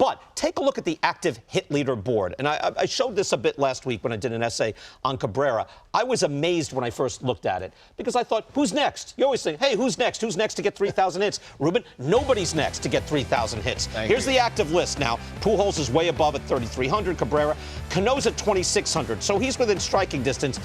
But take a look at the active hit leader board. And I showed this a bit last week when I did an essay on Cabrera. I was amazed when I first looked at it because I thought, who's next? You always think, hey, who's next? Who's next to get 3,000 hits? Ruben, nobody's next to get 3,000 hits. Here's the active list now. Pujols is way above at 3,300. Cabrera. Cano's at 2,600. So he's within striking distance.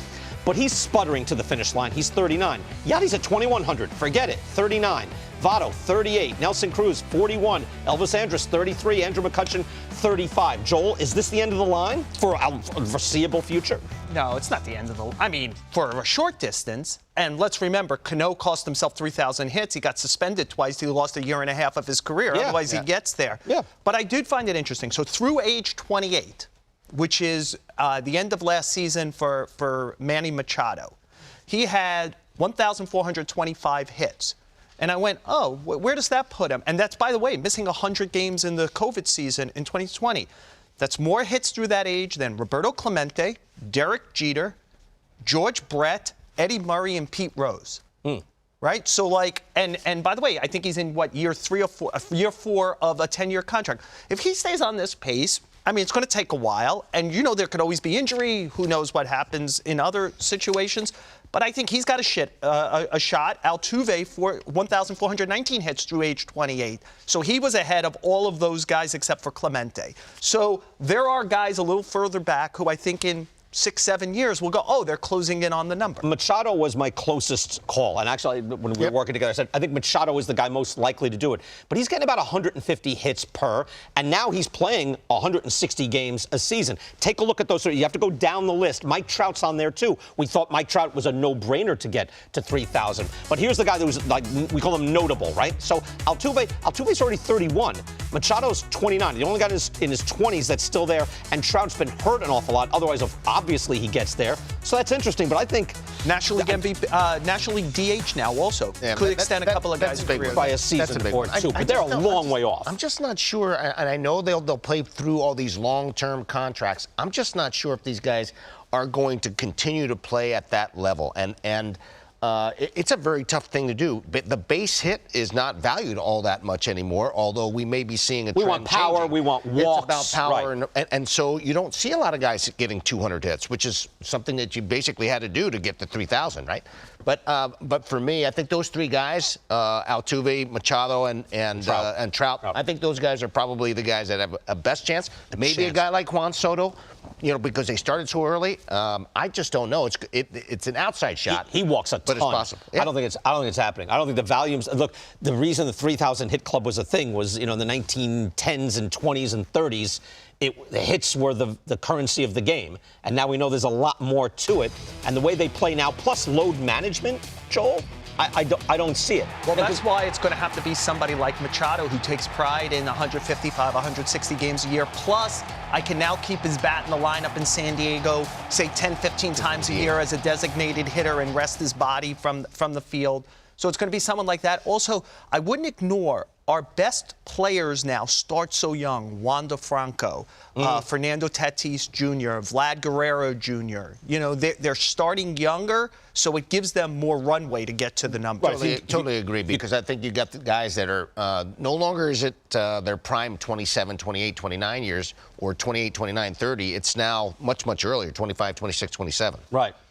But he's sputtering to the finish line. He's 39. Yachty's at 2,100. Forget it. 39. Votto, 38. Nelson Cruz, 41. Elvis Andrus, 33. Andrew McCutchen, 35. Joel, is this the end of the line for a foreseeable future? No, it's not the end of the line. I mean, for a short distance, and let's remember, Cano cost himself 3,000 hits. He got suspended twice. He lost a year and a half of his career. Otherwise, he gets there. Yeah. But I did find it interesting. So through age 28, which is the end of last season for Manny Machado, he had 1,425 hits. And I went, oh, where does that put him? And that's, by the way, missing 100 games in the COVID season in 2020. That's more hits through that age than Roberto Clemente, Derek Jeter, George Brett, Eddie Murray, and Pete Rose. Right? So, like, and by the way, I think he's in, what, year 3 or 4, year 4 of a 10-year contract. If he stays on this pace, I mean, it's going to take a while. And, you know, there could always be injury. Who knows what happens in other situations. But I think he's got a shot. Altuve for 1,419 hits through age 28. So he was ahead of all of those guys except for Clemente. So there are guys a little further back who I think in 6-7 years will go, oh, they're closing in on the number. Machado was my closest call. And actually, when we were working together, I said, I think Machado is the guy most likely to do it. But he's getting about 150 hits per, and now he's playing 160 games a season. Take a look at those. You have to go down the list. Mike Trout's on there, too. We thought Mike Trout was a no-brainer to get to 3,000. But here's the guy that was, like, we call him notable, right? So Altuve's already 31. Machado's 29. The only guy in his 20s that's still there. And Trout's been hurt an awful lot. Otherwise, obviously, he gets there. So that's interesting. But I think National League MVP, National League DH now also could extend a couple of guys' careers by a season or two. But they're a long way off. I'm just not sure. And I know they'll play through all these long-term contracts. I'm just not sure if these guys are going to continue to play at that level. And it's a very tough thing to do. But the base hit is not valued all that much anymore, although we may be seeing a trend. We want power, changing. we want walks. It's about power, and so you don't see a lot of guys getting 200 hits, which is something that you basically had to do to get to 3,000, right? But for me, I think those three guys, Altuve, Machado, and Trout, I think those guys are probably the guys that have a best chance. Maybe a guy like Juan Soto, you know, because they started so early. I just don't know. It's an outside shot. He walks a ton. But it's possible. Yeah. I don't think it's happening. I don't think the volumes. Look, the reason the 3,000 hit club was a thing was, you know, in the 1910s and 20s and 30s, the hits were the currency of the game. And now we know there's a lot more to it. And the way they play now, plus load management, Joel, I don't see it. Well, that's why it's going to have to be somebody like Machado who takes pride in 155, 160 games a year. Plus, I can now keep his bat in the lineup in San Diego, say 10, 15 times a year as a designated hitter and rest his body from the field. So it's going to be someone like that. Also, I wouldn't ignore our best players now start so young. Wander Franco, Fernando Tatis Jr., Vlad Guerrero Jr. You know, they're starting younger, so it gives them more runway to get to the number. Totally agree, because I think you got the guys that are no longer is it their prime 27, 28, 29 years or 28, 29, 30. It's now much, much earlier, 25, 26, 27. Right.